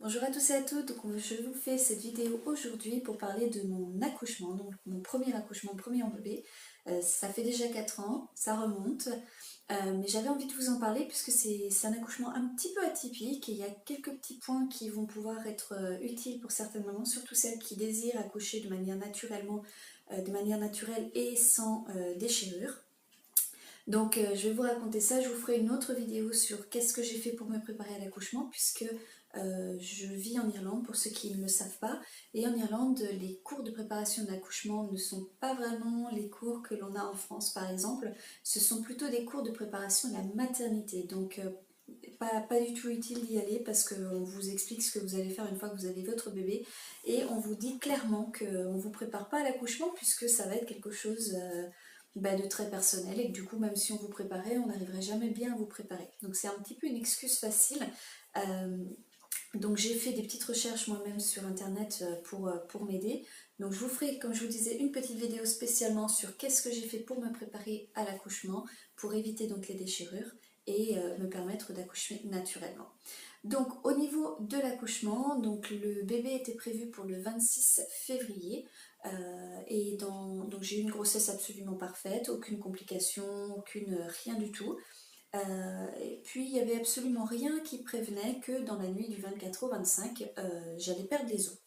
Bonjour à tous et à toutes, je vous fais cette vidéo aujourd'hui pour parler de mon accouchement, donc mon premier accouchement, premier en bébé. Ça fait déjà 4 ans, ça remonte, mais j'avais envie de vous en parler puisque c'est un accouchement un petit peu atypique et il y a quelques petits points qui vont pouvoir être utiles pour certaines mamans, surtout celles qui désirent accoucher de manière naturelle et sans déchirure. Donc je vais vous raconter ça, je vous ferai une autre vidéo sur qu'est-ce que j'ai fait pour me préparer à l'accouchement puisque je vis en Irlande pour ceux qui ne le savent pas, et en Irlande les cours de préparation d'accouchement ne sont pas vraiment les cours que l'on a en France par exemple, ce sont plutôt des cours de préparation à la maternité, donc pas du tout utile d'y aller parce qu'on vous explique ce que vous allez faire une fois que vous avez votre bébé et on vous dit clairement qu'on ne vous prépare pas à l'accouchement puisque ça va être quelque chose de très personnel et que du coup même si on vous préparait on n'arriverait jamais bien à vous préparer. Donc c'est un petit peu une excuse facile. Donc j'ai fait des petites recherches moi-même sur internet pour m'aider. Donc je vous ferai, comme je vous disais, une petite vidéo spécialement sur qu'est-ce que j'ai fait pour me préparer à l'accouchement, pour éviter donc les déchirures et me permettre d'accoucher naturellement. Donc au niveau de l'accouchement, donc le bébé était prévu pour le 26 février donc j'ai eu une grossesse absolument parfaite, aucune complication, rien du tout. Et puis il n'y avait absolument rien qui prévenait que dans la nuit du 24 au 25, j'allais perdre les os.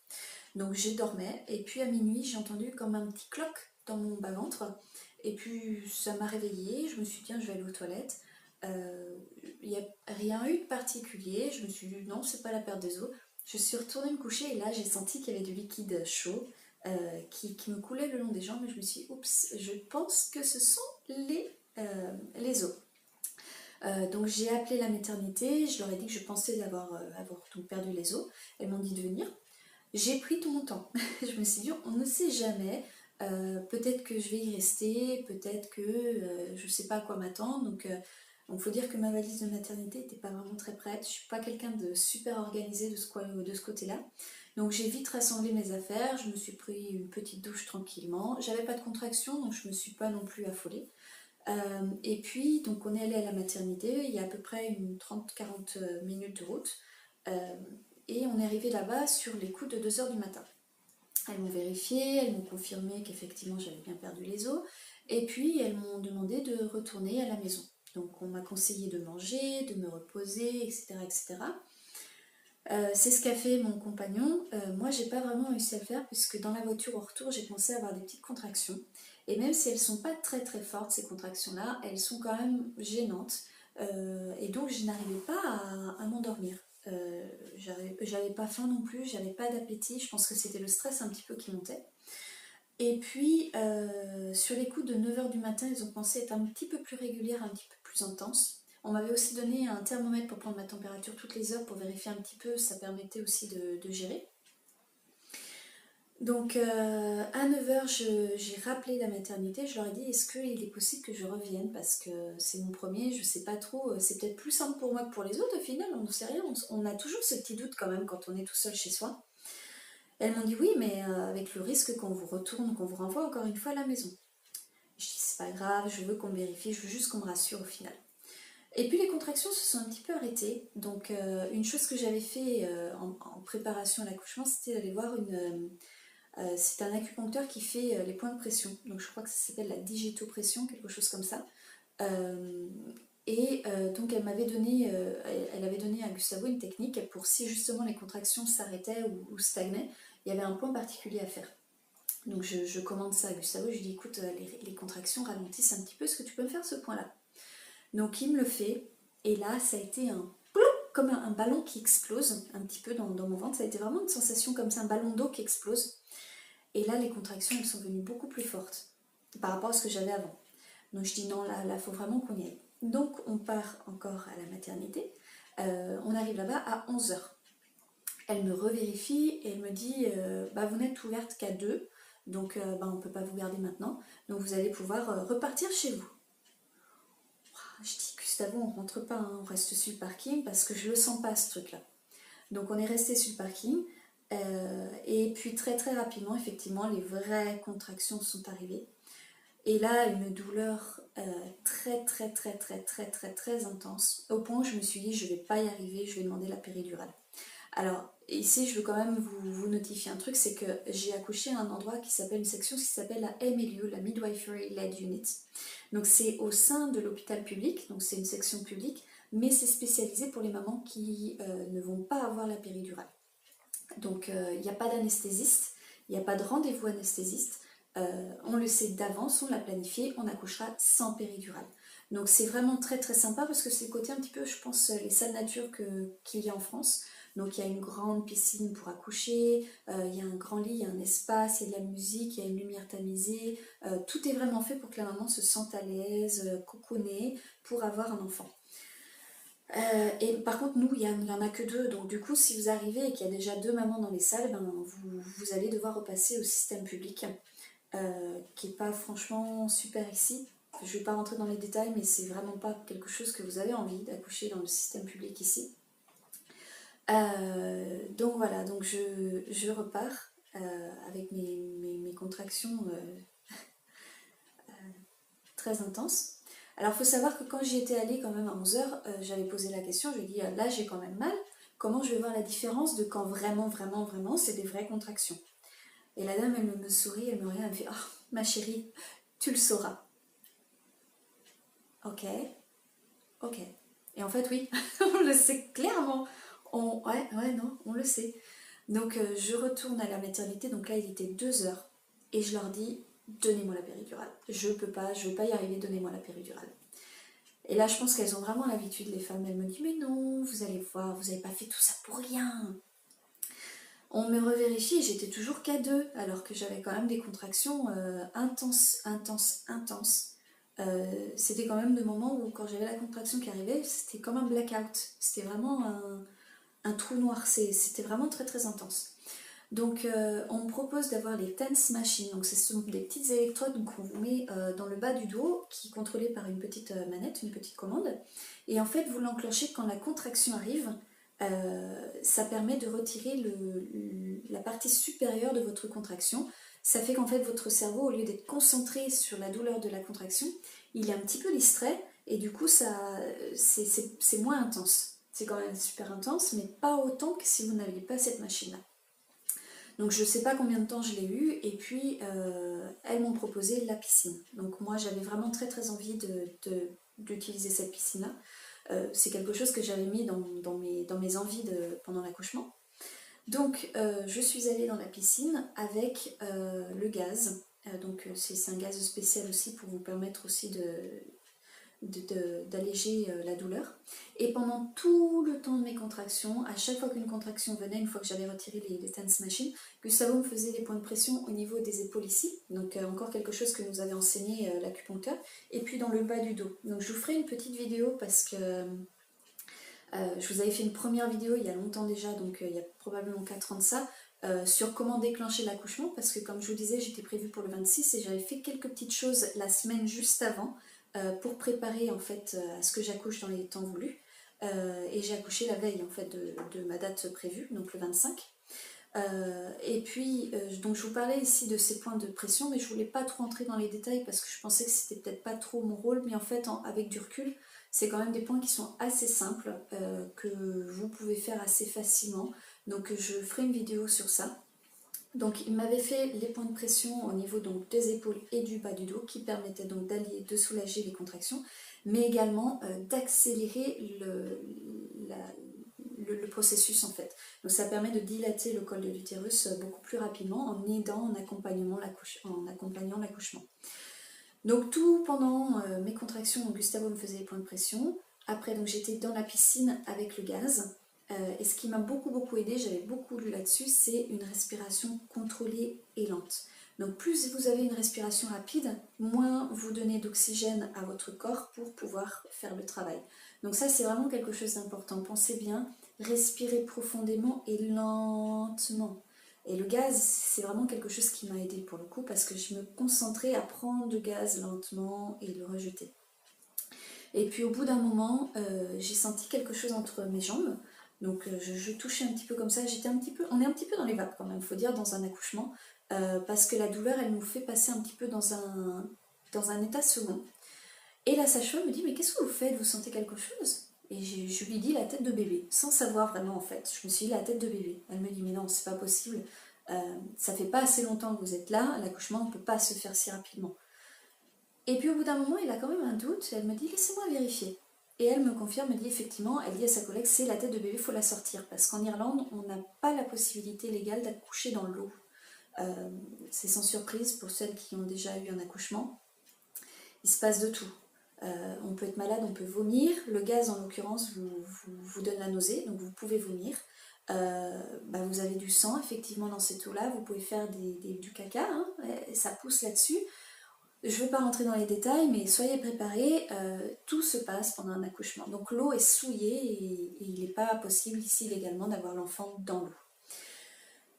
Donc j'ai dormais et puis à minuit j'ai entendu comme un petit cloc dans mon bas-ventre et puis ça m'a réveillée, je me suis dit tiens je vais aller aux toilettes. Il n'y a rien eu de particulier, je me suis dit non c'est pas la perte des os. Je suis retournée me coucher et là j'ai senti qu'il y avait du liquide chaud qui me coulait le long des jambes et je me suis dit oups je pense que ce sont les os. Donc j'ai appelé la maternité, je leur ai dit que je pensais avoir donc perdu les os. Elles m'ont dit de venir. J'ai pris tout mon temps. Je me suis dit, on ne sait jamais. Peut-être que je vais y rester, peut-être que je ne sais pas à quoi m'attendre. Donc il faut dire que ma valise de maternité n'était pas vraiment très prête. Je ne suis pas quelqu'un de super organisé de ce côté-là. Donc j'ai vite rassemblé mes affaires, je me suis pris une petite douche tranquillement. J'avais pas de contraction, donc je ne me suis pas non plus affolée. Et puis, donc on est allé à la maternité, il y a à peu près une 30-40 minutes de route. Euh, et on est arrivé là-bas sur les coups de 2 heures du matin. Elles m'ont vérifié, elles m'ont confirmé qu'effectivement j'avais bien perdu les os. Et puis elles m'ont demandé de retourner à la maison. Donc on m'a conseillé de manger, de me reposer, etc. etc. C'est ce qu'a fait mon compagnon. Moi, j'ai pas vraiment réussi à le faire puisque dans la voiture au retour, j'ai commencé à avoir des petites contractions. Et même si elles sont pas très très fortes, ces contractions-là, elles sont quand même gênantes. Et donc, je n'arrivais pas à m'endormir. J'avais pas faim non plus, j'avais pas d'appétit. Je pense que c'était le stress un petit peu qui montait. Et puis, sur les coups de 9 heures du matin, ils ont pensé être un petit peu plus régulières, un petit peu plus intenses. On m'avait aussi donné un thermomètre pour prendre ma température toutes les heures pour vérifier un petit peu, ça permettait aussi de gérer. Donc à 9 heures, j'ai rappelé la maternité, je leur ai dit est-ce qu'il est possible que je revienne parce que c'est mon premier, je sais pas trop, c'est peut-être plus simple pour moi que pour les autres au final, on ne sait rien, on a toujours ce petit doute quand même quand on est tout seul chez soi. Elles m'ont dit oui mais avec le risque qu'on vous retourne, qu'on vous renvoie encore une fois à la maison. Je dis c'est pas grave, je veux qu'on me vérifie, je veux juste qu'on me rassure au final. Et puis les contractions se sont un petit peu arrêtées. Donc une chose que j'avais fait en préparation à l'accouchement, c'était d'aller voir c'est un acupuncteur qui fait les points de pression. Donc je crois que ça s'appelle la digitopression, quelque chose comme ça. Euh, donc elle avait donné à Gustavo une technique pour si justement les contractions s'arrêtaient ou stagnaient, il y avait un point particulier à faire. Donc je commande ça à Gustavo, je lui dis écoute les contractions ralentissent un petit peu, est-ce que tu peux me faire ce point-là? Donc il me le fait, et là ça a été comme un ballon qui explose un petit peu dans mon ventre, ça a été vraiment une sensation comme ça, un ballon d'eau qui explose. Et là les contractions elles sont venues beaucoup plus fortes par rapport à ce que j'avais avant. Donc je dis non, là il faut vraiment qu'on y aille. Donc on part encore à la maternité, on arrive là-bas à 11 heures. Elle me revérifie et elle me dit vous n'êtes ouverte qu'à 2, donc on ne peut pas vous garder maintenant, donc vous allez pouvoir repartir chez vous. Je dis Gustavo, on rentre pas, hein, on reste sur le parking parce que je le sens pas ce truc-là. Donc on est resté sur le parking et puis très très rapidement, effectivement, les vraies contractions sont arrivées. Et là, une douleur très très très très très très très intense, au point où je me suis dit je vais pas y arriver, je vais demander la péridurale. Alors ici je veux quand même vous notifier un truc, c'est que j'ai accouché à un endroit qui s'appelle, une section qui s'appelle la MLU, la Midwifery Led Unit. Donc c'est au sein de l'hôpital public, donc c'est une section publique, mais c'est spécialisé pour les mamans qui ne vont pas avoir la péridurale. Donc il n'y a pas d'anesthésiste, il n'y a pas de rendez-vous anesthésiste, on le sait d'avance, on l'a planifié, on accouchera sans péridurale. Donc c'est vraiment très très sympa parce que c'est le côté un petit peu, je pense, les salles nature qu'il y a en France. Donc il y a une grande piscine pour accoucher, il y a un grand lit, il y a un espace, il y a de la musique, il y a une lumière tamisée. Tout est vraiment fait pour que la maman se sente à l'aise, cocoonée, pour avoir un enfant. Et par contre, nous, il n'y en a que deux. Donc du coup, si vous arrivez et qu'il y a déjà deux mamans dans les salles, ben, vous allez devoir repasser au système public, qui n'est pas franchement super ici. Je ne vais pas rentrer dans les détails, mais c'est vraiment pas quelque chose que vous avez envie d'accoucher dans le système public ici. Donc voilà, donc je repars avec mes contractions très intenses. Alors il faut savoir que quand j'y étais allée quand même à 11h, j'avais posé la question, je lui ai dit là j'ai quand même mal, comment je vais voir la différence de quand vraiment, vraiment, vraiment c'est des vraies contractions. Et la dame elle me sourit, elle me regarde, elle me fait oh ma chérie, tu le sauras. Ok, ok. Et en fait oui, on le sait clairement. Ouais, non, on le sait. Donc je retourne à la maternité, donc là il était 2h, et je leur dis donnez-moi la péridurale. Je peux pas, je vais pas y arriver, donnez-moi la péridurale. Et là, je pense qu'elles ont vraiment l'habitude, les femmes. Elles me disent, mais non, vous allez voir, vous n'avez pas fait tout ça pour rien. On me revérifie et j'étais toujours qu'à 2, alors que j'avais quand même des contractions intenses, intenses, intenses. C'était quand même des moments où, quand j'avais la contraction qui arrivait, c'était comme un blackout. C'était vraiment un trou noir. C'était vraiment très, très intense. Donc on me propose d'avoir les TENS machines, donc ce sont des petites électrodes qu'on vous met dans le bas du dos, qui est contrôlée par une petite manette, une petite commande, et en fait vous l'enclenchez quand la contraction arrive. Ça permet de retirer la partie supérieure de votre contraction. Ça fait qu'en fait votre cerveau, au lieu d'être concentré sur la douleur de la contraction, il est un petit peu distrait, et du coup c'est moins intense. C'est quand même super intense, mais pas autant que si vous n'aviez pas cette machine-là. Donc je ne sais pas combien de temps je l'ai eu, et puis elles m'ont proposé la piscine. Donc moi j'avais vraiment très très envie d'utiliser cette piscine-là. C'est quelque chose que j'avais mis dans mes envies pendant l'accouchement. Donc je suis allée dans la piscine avec le gaz. Donc c'est un gaz spécial aussi pour vous permettre aussi d'alléger la douleur. Et pendant tout le temps de mes contractions, à chaque fois qu'une contraction venait, une fois que j'avais retiré les TENS machines, Gustavo me faisait des points de pression au niveau des épaules ici, donc encore quelque chose que nous avait enseigné l'acupuncteur, et puis dans le bas du dos. Donc je vous ferai une petite vidéo parce que je vous avais fait une première vidéo il y a longtemps déjà, donc il y a probablement 4 ans de ça, sur comment déclencher l'accouchement, parce que comme je vous disais, j'étais prévue pour le 26 et j'avais fait quelques petites choses la semaine juste avant pour préparer en fait à ce que j'accouche dans les temps voulus. Et j'ai accouché la veille en fait de ma date prévue, donc le 25. Et puis, donc je vous parlais ici de ces points de pression, mais je voulais pas trop entrer dans les détails parce que je pensais que c'était peut-être pas trop mon rôle, mais en fait, avec du recul, c'est quand même des points qui sont assez simples, que vous pouvez faire assez facilement. Donc je ferai une vidéo sur ça. Donc il m'avait fait les points de pression au niveau donc des épaules et du bas du dos, qui permettaient donc d'allier, de soulager les contractions, mais également d'accélérer le processus en fait. Donc ça permet de dilater le col de l'utérus beaucoup plus rapidement en aidant, en accompagnant l'accouchement. Donc tout pendant mes contractions, Gustavo me faisait les points de pression. Après donc j'étais dans la piscine avec le gaz. Et ce qui m'a beaucoup aidé, j'avais beaucoup lu là-dessus, c'est une respiration contrôlée et lente. Donc plus vous avez une respiration rapide, moins vous donnez d'oxygène à votre corps pour pouvoir faire le travail. Donc ça c'est vraiment quelque chose d'important. Pensez bien, respirez profondément et lentement. Et le gaz, c'est vraiment quelque chose qui m'a aidé pour le coup, parce que je me concentrais à prendre le gaz lentement et le rejeter. Et puis au bout d'un moment, j'ai senti quelque chose entre mes jambes. Donc je touchais un petit peu comme ça, on est un petit peu dans les vapes quand même, il faut dire, dans un accouchement, parce que la douleur, elle nous fait passer un petit peu dans un état second. Et la sage-femme me dit, mais qu'est-ce que vous faites? Vous sentez quelque chose? Et je lui dis la tête de bébé, sans savoir vraiment en fait. Je me suis dit la tête de bébé. Elle me dit mais non, c'est pas possible. Ça fait pas assez longtemps que vous êtes là, l'accouchement ne peut pas se faire si rapidement. Et puis au bout d'un moment, il a quand même un doute. Elle me dit laissez-moi vérifier. Et elle me confirme, me dit effectivement, elle dit à sa collègue c'est la tête de bébé, il faut la sortir. Parce qu'en Irlande, on n'a pas la possibilité légale d'accoucher dans l'eau. C'est sans surprise pour celles qui ont déjà eu un accouchement. Il se passe de tout. On peut être malade, on peut vomir. Le gaz, en l'occurrence, vous donne la nausée, donc vous pouvez vomir. Vous avez du sang, effectivement, dans cette eau-là. Vous pouvez faire du caca, hein, et ça pousse là-dessus. Je ne veux pas rentrer dans les détails, mais soyez préparés, tout se passe pendant un accouchement. Donc l'eau est souillée et il n'est pas possible ici légalement d'avoir l'enfant dans l'eau.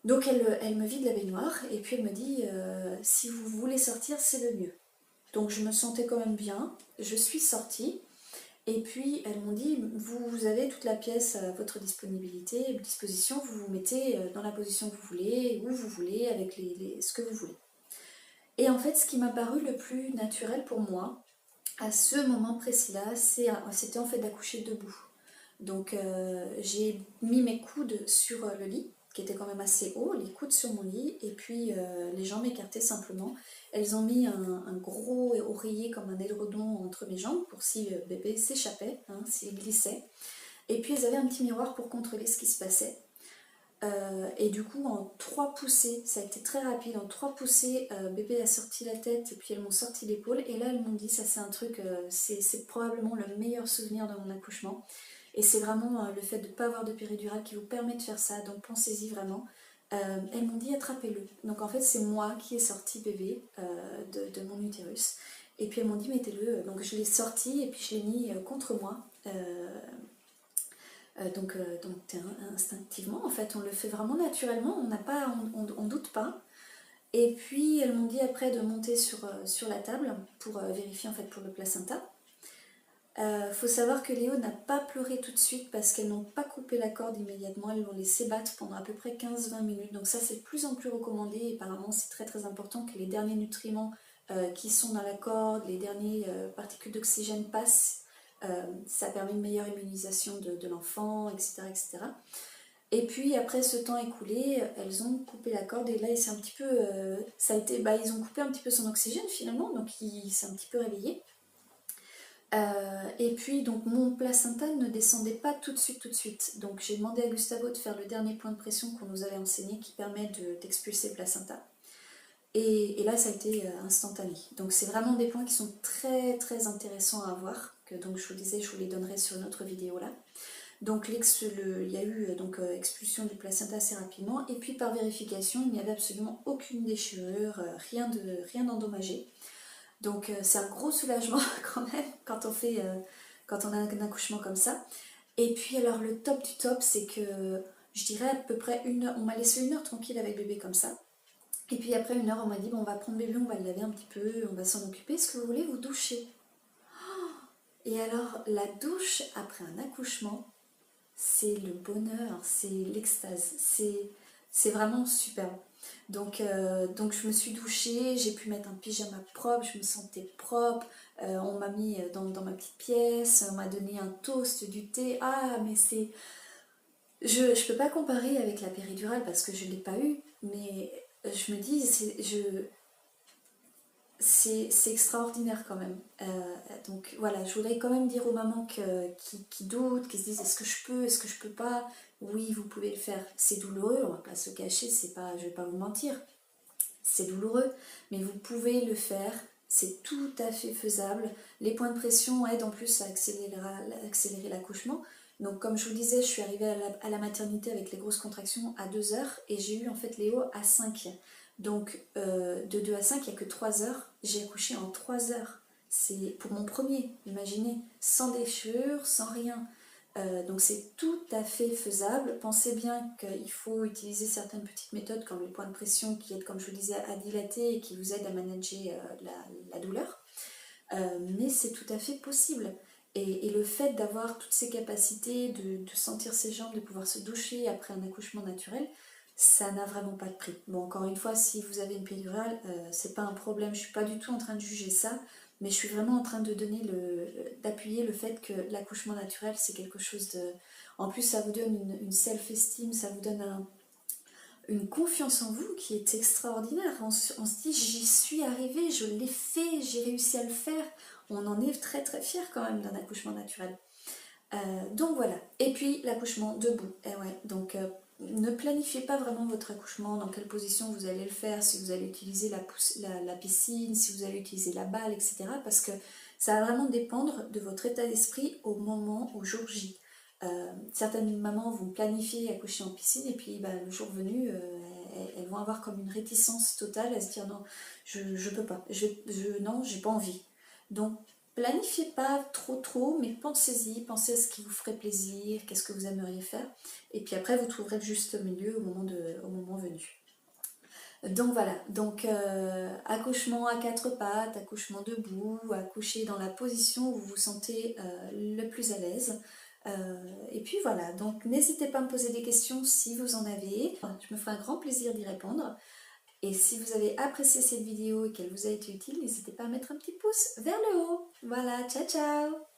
Donc elle me vide la baignoire et puis elle me dit si vous voulez sortir, c'est le mieux. Donc je me sentais quand même bien, je suis sortie et puis elles m'ont dit vous avez toute la pièce à votre disposition, vous vous mettez dans la position que vous voulez, où vous voulez, avec ce que vous voulez. Et en fait ce qui m'a paru le plus naturel pour moi, à ce moment précis-là, c'était en fait d'accoucher debout. Donc j'ai mis mes coudes sur le lit, qui était quand même assez haut, les coudes sur mon lit, et puis les jambes écartées simplement. Elles ont mis un gros oreiller comme un édredon entre mes jambes pour si bébé s'échappait, hein, s'il glissait. Et puis elles avaient un petit miroir pour contrôler ce qui se passait. Et du coup en 3 poussées, ça a été très rapide, en 3 poussées, bébé a sorti la tête et puis elles m'ont sorti l'épaule. Et là elles m'ont dit, ça c'est un truc, c'est probablement le meilleur souvenir de mon accouchement. Et c'est vraiment le fait de ne pas avoir de péridurale qui vous permet de faire ça, donc pensez-y vraiment. Elles m'ont dit attrapez-le. Donc en fait c'est moi qui ai sorti bébé de mon utérus. Et puis elles m'ont dit mettez-le. Donc je l'ai sorti et puis je l'ai mis contre moi. Donc instinctivement en fait on le fait vraiment naturellement, on doute pas. Et puis elles m'ont dit après de monter sur la table pour vérifier en fait pour le placenta. Faut savoir que Léo n'a pas pleuré tout de suite parce qu'elles n'ont pas coupé la corde immédiatement, elles l'ont laissé battre pendant à peu près 15-20 minutes. Donc ça c'est de plus en plus recommandé et apparemment c'est très très important que les derniers nutriments qui sont dans la corde, les dernières particules d'oxygène passent. Ça permet une meilleure immunisation de l'enfant, etc., etc. Et puis après ce temps écoulé, elles ont coupé la corde et là c'est un petit peu, ils ont coupé un petit peu son oxygène finalement, donc il s'est un petit peu réveillé. Et puis donc mon placenta ne descendait pas tout de suite. Donc j'ai demandé à Gustavo de faire le dernier point de pression qu'on nous avait enseigné qui permet d'expulser le placenta. Et là ça a été instantané. Donc c'est vraiment des points qui sont très très intéressants à avoir. Donc je vous disais, je vous les donnerai sur une autre vidéo là. Donc il y a eu expulsion du placenta assez rapidement. Et puis par vérification, il n'y avait absolument aucune déchirure, rien d'endommagé. Donc c'est un gros soulagement quand même quand on a un accouchement comme ça. Et puis alors le top du top, c'est que je dirais à peu près 1 heure, on m'a laissé 1 heure tranquille avec bébé comme ça. Et puis après 1 heure, on m'a dit bon, on va prendre bébé, on va le laver un petit peu, on va s'en occuper. Est-ce que vous voulez vous doucher? Et alors la douche après un accouchement, c'est le bonheur, c'est l'extase, c'est vraiment superbe. Donc je me suis douchée, j'ai pu mettre un pyjama propre, je me sentais propre, on m'a mis dans ma petite pièce, on m'a donné un toast, du thé. Ah mais c'est... Je peux pas comparer avec la péridurale parce que je l'ai pas eu, mais je me dis, c'est extraordinaire quand même. Donc voilà, je voudrais quand même dire aux mamans qui doutent, qui se disent est-ce que je peux pas. Oui, vous pouvez le faire. C'est douloureux, on va pas se cacher, je vais pas vous mentir. C'est douloureux, mais vous pouvez le faire. C'est tout à fait faisable. Les points de pression aident en plus à accélérer l'accouchement. Donc comme je vous disais, je suis arrivée à la maternité avec les grosses contractions à 2 heures et j'ai eu en fait Léo à 5. Donc de 2 à 5, il n'y a que 3 heures. J'ai accouché en 3 heures. C'est pour mon premier, imaginez, sans déchirure, sans rien. Donc c'est tout à fait faisable. Pensez bien qu'il faut utiliser certaines petites méthodes comme les points de pression qui aident, comme je vous disais, à dilater et qui vous aident à manager la douleur. Mais c'est tout à fait possible. Et le fait d'avoir toutes ces capacités, de sentir ses jambes, de pouvoir se doucher après un accouchement naturel, ça n'a vraiment pas de prix. Bon, encore une fois, si vous avez une péridurale, c'est pas un problème, je suis pas du tout en train de juger ça, mais je suis vraiment en train de d'appuyer le fait que l'accouchement naturel c'est quelque chose de... En plus ça vous donne une self-esteem, ça vous donne une confiance en vous qui est extraordinaire. On se dit j'y suis arrivée, je l'ai fait, j'ai réussi à le faire. On en est très très fier quand même d'un accouchement naturel. Donc voilà. Et puis l'accouchement debout. Et ouais, donc ne planifiez pas vraiment votre accouchement, dans quelle position vous allez le faire, si vous allez utiliser la piscine, si vous allez utiliser la balle, etc. Parce que ça va vraiment dépendre de votre état d'esprit au jour J. Certaines mamans vont planifier accoucher en piscine et puis bah, le jour venu, elles vont avoir comme une réticence totale à se dire non, je peux pas, non, j'ai pas envie. Donc planifiez pas trop, mais pensez-y, pensez à ce qui vous ferait plaisir, qu'est-ce que vous aimeriez faire, et puis après vous trouverez le juste milieu au moment venu. Donc voilà, donc accouchement à quatre pattes, accouchement debout, accoucher dans la position où vous vous sentez le plus à l'aise. Et puis voilà, donc n'hésitez pas à me poser des questions si vous en avez, je me ferai un grand plaisir d'y répondre. Et si vous avez apprécié cette vidéo et qu'elle vous a été utile, n'hésitez pas à mettre un petit pouce vers le haut. Voilà, ciao ciao!